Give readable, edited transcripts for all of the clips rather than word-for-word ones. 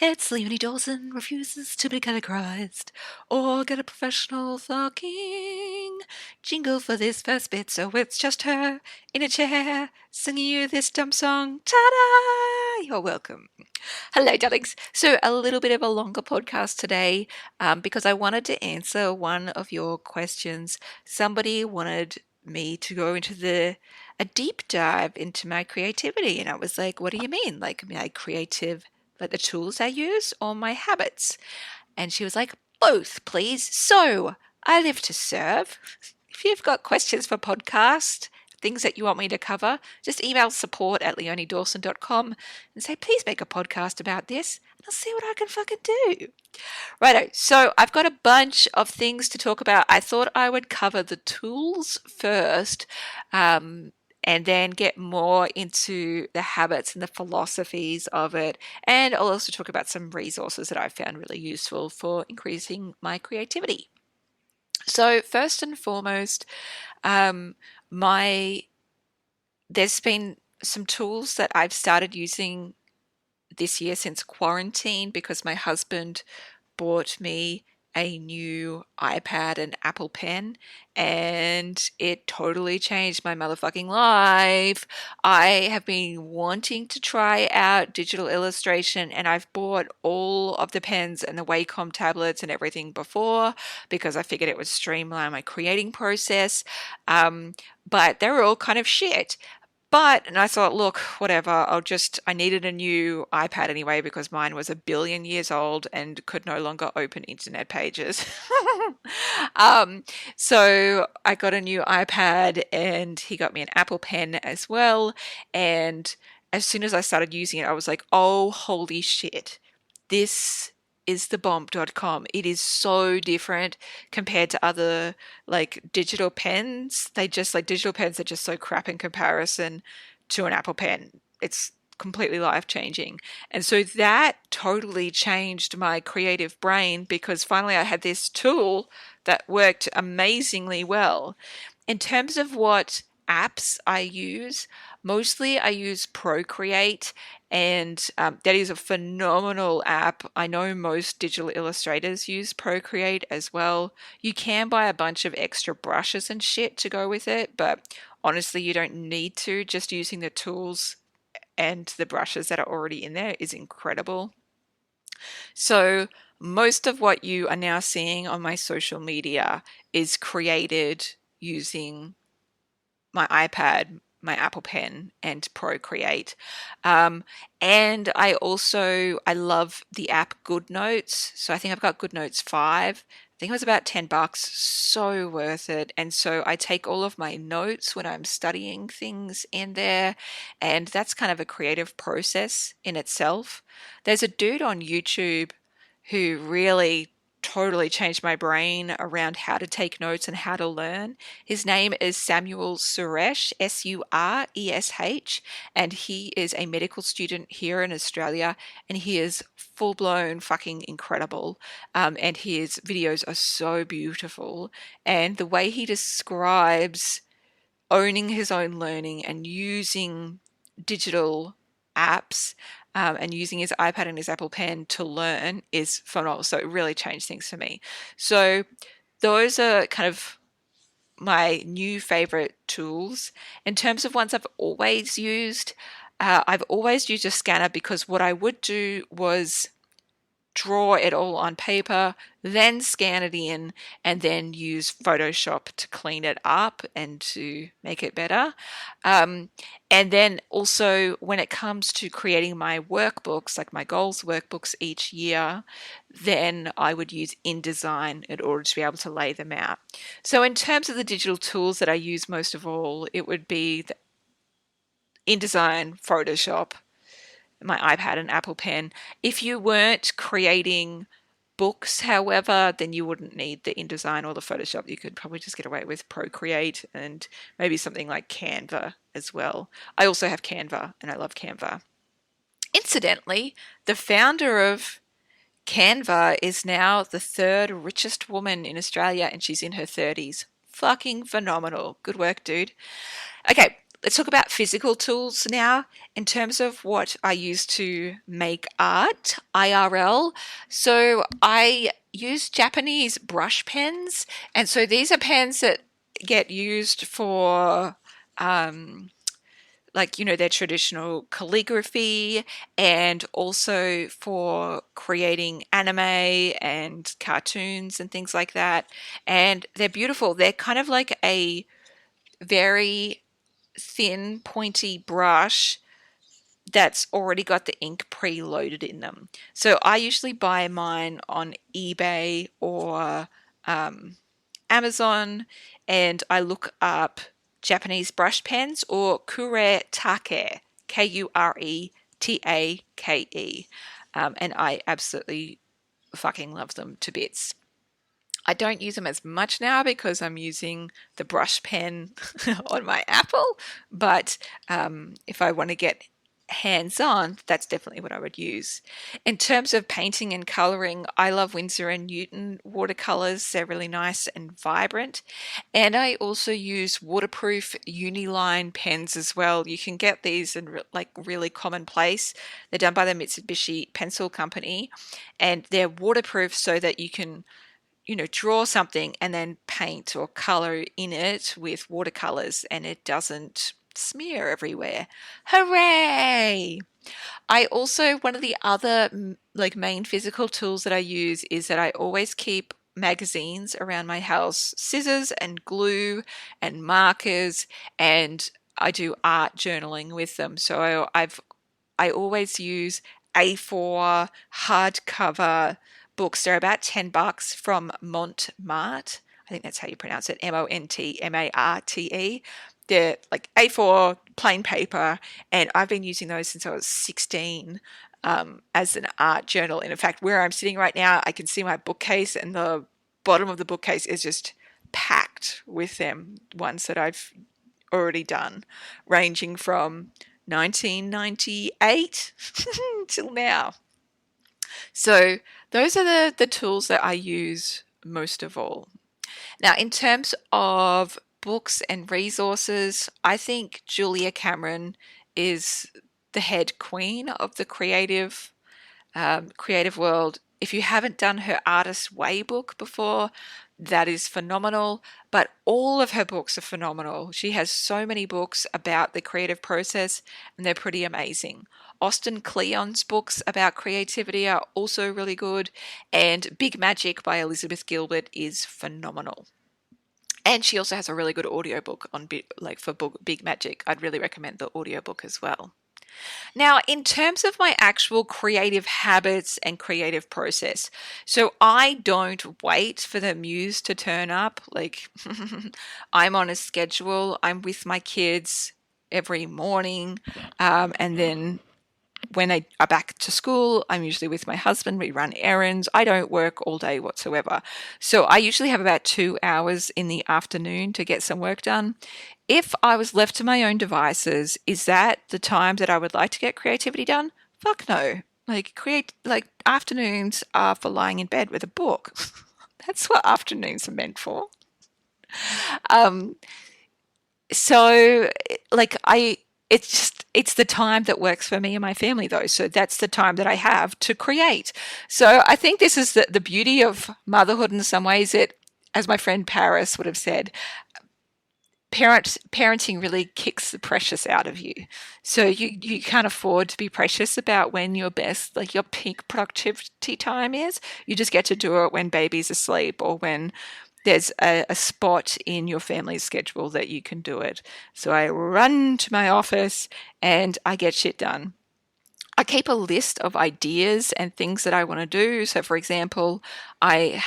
It's Leonie Dawson refuses to be categorized or get a professional fucking jingle for this first bit, so it's just her in a chair singing you this dumb song. Ta-da! You're welcome. Hello, darlings. So a little bit of a longer podcast today because I wanted to answer one of your questions. Somebody wanted me to go into a deep dive into my creativity, and I was like, what do you mean? Like my creative, like the tools I use or my habits? And she was like, both, please. So I live to serve. If you've got questions for podcast, things that you want me to cover, just email support@leoniedawson.com and say, please make a podcast about this, and I'll see what I can fucking do. Righto, so I've got a bunch of things to talk about. I thought I would cover the tools first, and then get more into the habits and the philosophies of it. And I'll also talk about some resources that I found really useful for increasing my creativity. So first and foremost, there's been some tools that I've started using this year since quarantine because my husband bought me a new iPad and Apple Pen, and it totally changed my motherfucking life. I have been wanting to try out digital illustration, and I've bought all of the pens and the Wacom tablets and everything before because I figured it would streamline my creating process. But they were all kind of shit. And I thought, look, whatever, I needed a new iPad anyway because mine was a billion years old and could no longer open internet pages. So I got a new iPad and he got me an Apple Pen as well. And as soon as I started using it, I was like, oh, holy shit, this is the bomb.com. It is so different compared to other like digital pens. Digital pens are just so crap in comparison to an Apple Pen. It's completely life changing. And so that totally changed my creative brain because finally I had this tool that worked amazingly well. In terms of what apps I use, mostly I use Procreate, and that is a phenomenal app. I know most digital illustrators use Procreate as well. You can buy a bunch of extra brushes and shit to go with it, but honestly, you don't need to. Just using the tools and the brushes that are already in there is incredible. So, most of what you are now seeing on my social media is created using my iPad, my Apple Pen, and Procreate. And I love the app GoodNotes. So I think I've got GoodNotes 5. I think it was about $10, so worth it. And so I take all of my notes when I'm studying things in there, and that's kind of a creative process in itself. There's a dude on YouTube who really totally changed my brain around how to take notes and how to learn. His name is Samuel Suresh, Suresh, and he is a medical student here in Australia, and he is full blown fucking incredible. And his videos are so beautiful, and the way he describes owning his own learning and using digital apps and using his iPad and his Apple Pen to learn is phenomenal. So it really changed things for me. So those are kind of my new favorite tools. In terms of ones I've always used a scanner because what I would do was draw it all on paper, then scan it in, and then use Photoshop to clean it up and to make it better. And then also, when it comes to creating my workbooks, like my goals workbooks each year, then I would use InDesign in order to be able to lay them out. So, in terms of the digital tools that I use most of all, it would be InDesign, Photoshop, my iPad and Apple Pen. If you weren't creating books, however, then you wouldn't need the InDesign or the Photoshop. You could probably just get away with Procreate and maybe something like Canva as well. I also have Canva and I love Canva. Incidentally, the founder of Canva is now the third richest woman in Australia and she's in her 30s. Fucking phenomenal. Good work, dude. Okay, Let's talk about physical tools now. In terms of what I use to make art, IRL. So I use Japanese brush pens. And so these are pens that get used for like, their traditional calligraphy and also for creating anime and cartoons and things like that. And they're beautiful. They're kind of like a very thin, pointy brush that's already got the ink preloaded in them. So I usually buy mine on eBay or Amazon, and I look up Japanese brush pens or kuretake, Kuretake, and I absolutely fucking love them to bits. I don't use them as much now because I'm using the brush pen on my Apple, but if I want to get hands on, that's definitely what I would use. In terms of painting and coloring, I love Winsor and Newton watercolors. They're really nice and vibrant. And I also use waterproof Uniline pens as well. You can get these in like really commonplace. They're done by the Mitsubishi Pencil Company, and they're waterproof so that you can draw something and then paint or color in it with watercolors and it doesn't smear everywhere. Hooray! I also, one of the other like main physical tools that I use is that I always keep magazines around my house, scissors and glue and markers, and I do art journaling with them. So I always use A4 hardcover books. They're about $10 from Montmarte. I think that's how you pronounce it. Montmarte. They're like A4 plain paper, and I've been using those since I was 16 as an art journal. And in fact, where I'm sitting right now, I can see my bookcase, and the bottom of the bookcase is just packed with them, ones that I've already done, ranging from 1998 till now. So those are the tools that I use most of all. Now, in terms of books and resources, I think Julia Cameron is the head queen of the creative world. If you haven't done her Artist's Way book before, that is phenomenal, but all of her books are phenomenal. She has so many books about the creative process, and they're pretty amazing. Austin Kleon's books about creativity are also really good, and Big Magic by Elizabeth Gilbert is phenomenal. And she also has a really good audiobook on for book Big Magic. I'd really recommend the audiobook as well. Now, in terms of my actual creative habits and creative process, so I don't wait for the muse to turn up. Like, I'm on a schedule. I'm with my kids every morning, and then when they are back to school, I'm usually with my husband. We run errands. I don't work all day whatsoever. So I usually have about 2 hours in the afternoon to get some work done. If I was left to my own devices, is that the time that I would like to get creativity done? Fuck no. Like afternoons are for lying in bed with a book. That's what afternoons are meant for. Um, so like it's the time that works for me and my family though. So that's the time that I have to create. So I think this is the beauty of motherhood in some ways. It, as my friend Paris would have said, parenting really kicks the precious out of you. So you can't afford to be precious about when your best, like your peak productivity time is. You just get to do it when baby's asleep or when there's a spot in your family's schedule that you can do it. So I run to my office and I get shit done. I keep a list of ideas and things that I want to do. So, for example, I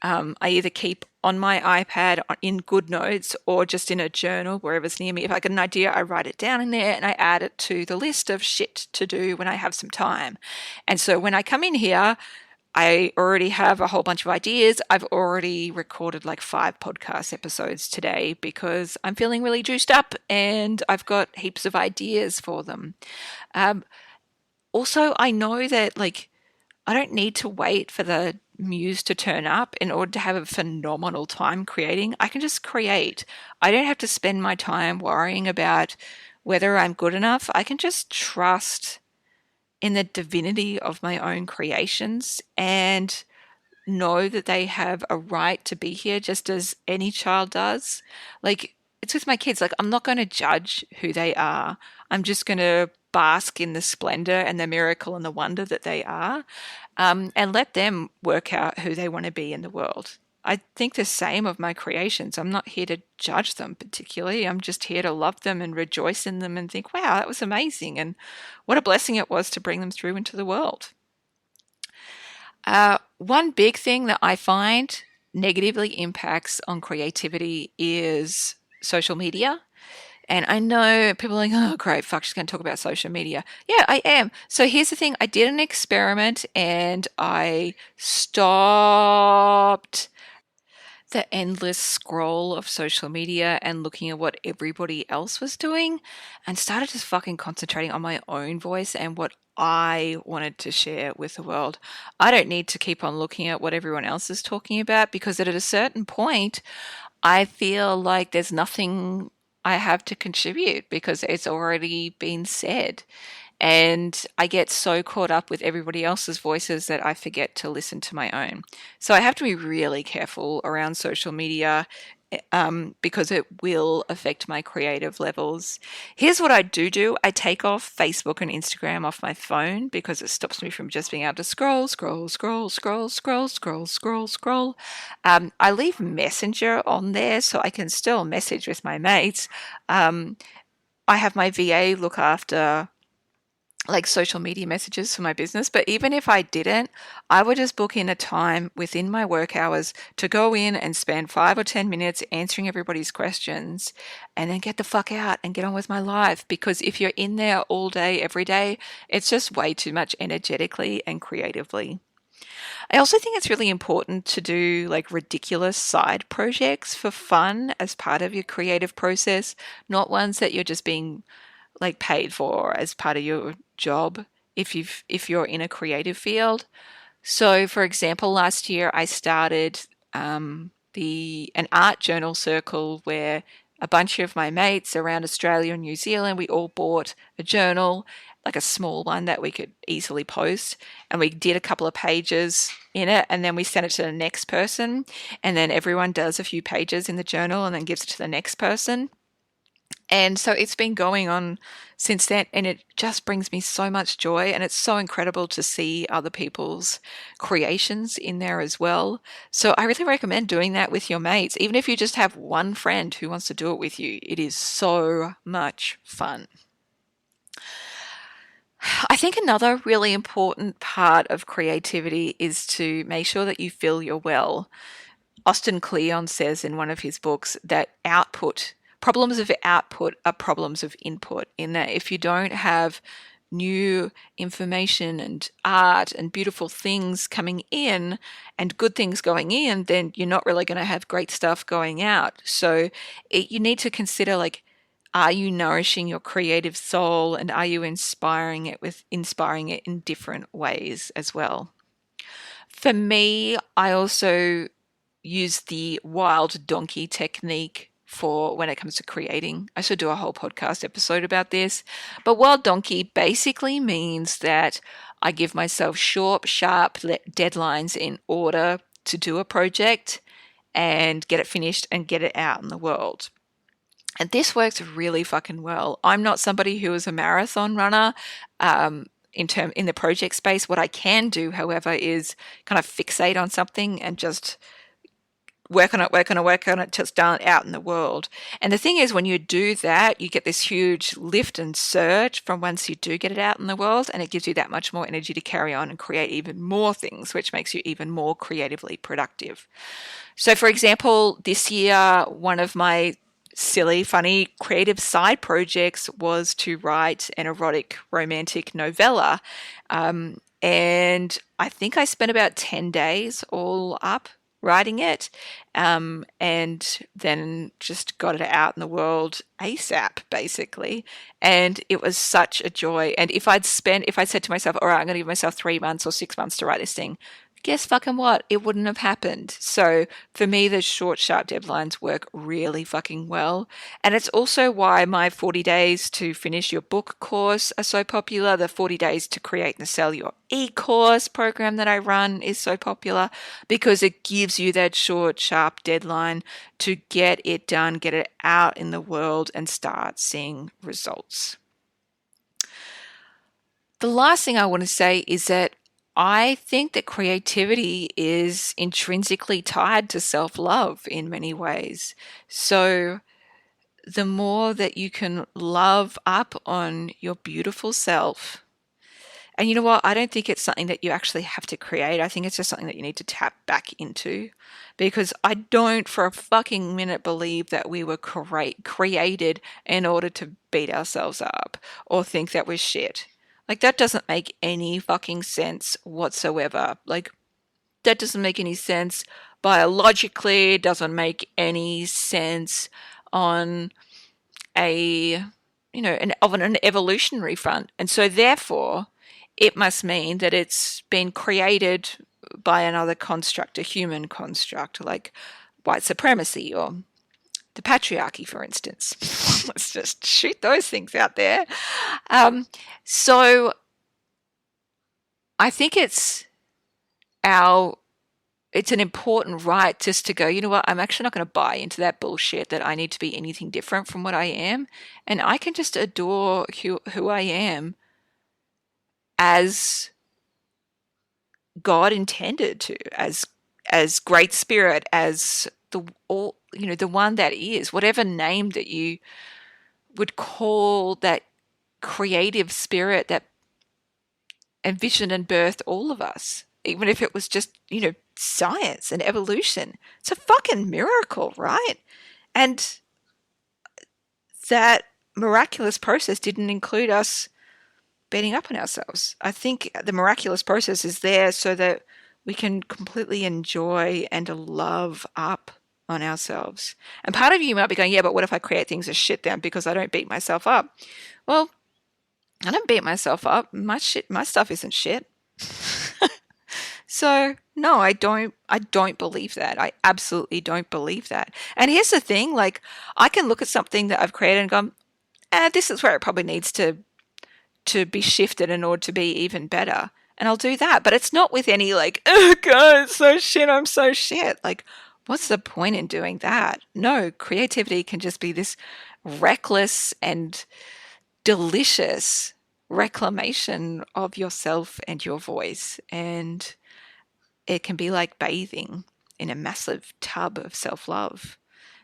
either keep on my iPad in GoodNotes or just in a journal wherever's near me. If I get an idea, I write it down in there and I add it to the list of shit to do when I have some time. And so when I come in here, I already have a whole bunch of ideas. I've already recorded like 5 podcast episodes today because I'm feeling really juiced up and I've got heaps of ideas for them. Also, I know that like I don't need to wait for the muse to turn up in order to have a phenomenal time creating. I can just create. I don't have to spend my time worrying about whether I'm good enough. I can just trust in the divinity of my own creations and know that they have a right to be here just as any child does. Like, it's with my kids. Like, I'm not going to judge who they are. I'm just going to bask in the splendor and the miracle and the wonder that they are, and let them work out who they want to be in the world. I think the same of my creations. I'm not here to judge them particularly. I'm just here to love them and rejoice in them and think, wow, that was amazing. And what a blessing it was to bring them through into the world. One big thing that I find negatively impacts on creativity is social media. And I know people are like, oh, great, fuck, she's going to talk about social media. Yeah, I am. So here's the thing. I did an experiment and I stopped the endless scroll of social media and looking at what everybody else was doing and started just fucking concentrating on my own voice and what I wanted to share with the world. I don't need to keep on looking at what everyone else is talking about because at a certain point, I feel like there's nothing I have to contribute because it's already been said. And I get so caught up with everybody else's voices that I forget to listen to my own. So I have to be really careful around social media, because it will affect my creative levels. Here's what I do I take off Facebook and Instagram off my phone because it stops me from just being able to scroll, scroll, scroll, scroll, scroll, scroll, scroll, scroll. I leave Messenger on there so I can still message with my mates. I have my VA look after like social media messages for my business. But even if I didn't, I would just book in a time within my work hours to go in and spend 5 or 10 minutes answering everybody's questions and then get the fuck out and get on with my life. Because if you're in there all day, every day, it's just way too much energetically and creatively. I also think it's really important to do like ridiculous side projects for fun as part of your creative process, not ones that you're just being like paid for as part of your job if you're in a creative field. So, for example, last year I started the an art journal circle where a bunch of my mates around Australia and New Zealand, we all bought a journal, like a small one that we could easily post, and we did a couple of pages in it, and then we sent it to the next person, and then everyone does a few pages in the journal and then gives it to the next person. And so it's been going on since then, and it just brings me so much joy. And it's so incredible to see other people's creations in there as well. So I really recommend doing that with your mates, even if you just have one friend who wants to do it with you. It is so much fun. I think another really important part of creativity is to make sure that you fill your well. Austin Kleon says in one of his books that problems of output are problems of input, in that if you don't have new information and art and beautiful things coming in and good things going in, then you're not really going to have great stuff going out. So you need to consider, like, are you nourishing your creative soul and are you inspiring it in different ways as well? For me, I also use the wild donkey technique for when it comes to creating. I should do a whole podcast episode about this. But wild donkey basically means that I give myself short, sharp deadlines in order to do a project and get it finished and get it out in the world. And this works really fucking well. I'm not somebody who is a marathon runner. In the project space, what I can do, however, is kind of fixate on something and just work on it till it's done out in the world. And the thing is, when you do that, you get this huge lift and surge from once you do get it out in the world, and it gives you that much more energy to carry on and create even more things, which makes you even more creatively productive. So, for example, this year, one of my silly, funny, creative side projects was to write an erotic romantic novella. And I think I spent about 10 days all up writing it, and then just got it out in the world ASAP, basically. And it was such a joy. And if I'd said to myself, all right, I'm going to give myself 3 months or 6 months to write this thing, guess fucking what? It wouldn't have happened. So for me, the short, sharp deadlines work really fucking well. And it's also why my 40 days to finish your book course are so popular. The 40 days to create and sell your e-course program that I run is so popular because it gives you that short, sharp deadline to get it done, get it out in the world and start seeing results. The last thing I want to say is that I think that creativity is intrinsically tied to self-love in many ways. So the more that you can love up on your beautiful self, and you know what? I don't think it's something that you actually have to create. I think it's just something that you need to tap back into because I don't for a fucking minute believe that we were created in order to beat ourselves up or think that we're shit. Like, that doesn't make any fucking sense whatsoever. Like, that doesn't make any sense biologically. It doesn't make any sense on a, an evolutionary front. And so therefore, it must mean that it's been created by another construct, a human construct, like white supremacy or the patriarchy, for instance. Let's just shoot those things out there. So I think it's an important right just to go, you know what, I'm actually not going to buy into that bullshit that I need to be anything different from what I am. And I can just adore who I am as God intended to, as great spirit, as the one that is, whatever name that you would call that creative spirit that envisioned and birthed all of us, even if it was just, science and evolution. It's a fucking miracle, right? And that miraculous process didn't include us beating up on ourselves. I think the miraculous process is there so that we can completely enjoy and love up on ourselves. And part of you might be going, yeah, but what if I create things as shit then because I don't beat myself up? Well, I don't beat myself up. My stuff isn't shit. So no, I don't believe that. I absolutely don't believe that. And here's the thing, like, I can look at something that I've created and go, this is where it probably needs to be shifted in order to be even better. And I'll do that. But it's not with any like, oh God, it's so shit, I'm so shit. Like, what's the point in doing that? No, creativity can just be this reckless and delicious reclamation of yourself and your voice. And it can be like bathing in a massive tub of self-love.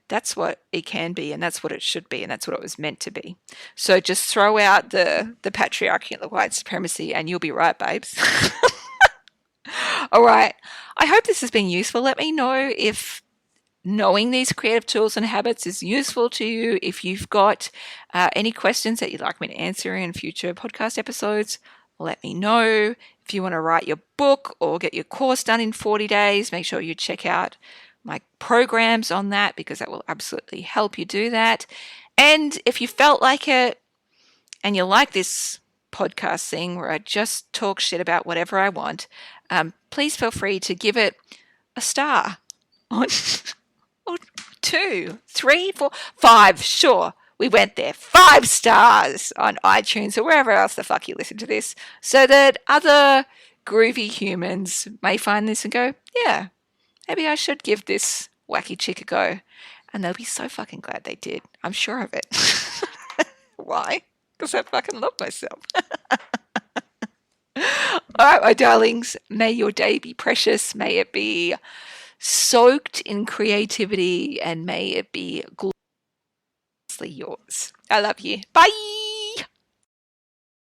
That's what it can be, and that's what it should be, and that's what it was meant to be. So just throw out the patriarchy and the white supremacy, and you'll be right, babes. All right. I hope this has been useful. Let me know if knowing these creative tools and habits is useful to you. If you've got any questions that you'd like me to answer in future podcast episodes, let me know. If you want to write your book or get your course done in 40 days, make sure you check out my programs on that because that will absolutely help you do that. And if you felt like it and you like this podcast thing where I just talk shit about whatever I want, please feel free to give it a star on or 2, 3, 4, 5, sure. We went there. 5 stars on iTunes or wherever else the fuck you listen to this so that other groovy humans may find this and go, yeah, maybe I should give this wacky chick a go. And they'll be so fucking glad they did. I'm sure of it. Why? Because I fucking love myself. All right, my darlings, may your day be precious. May it be soaked in creativity and may it be gloriously yours. I love you. Bye.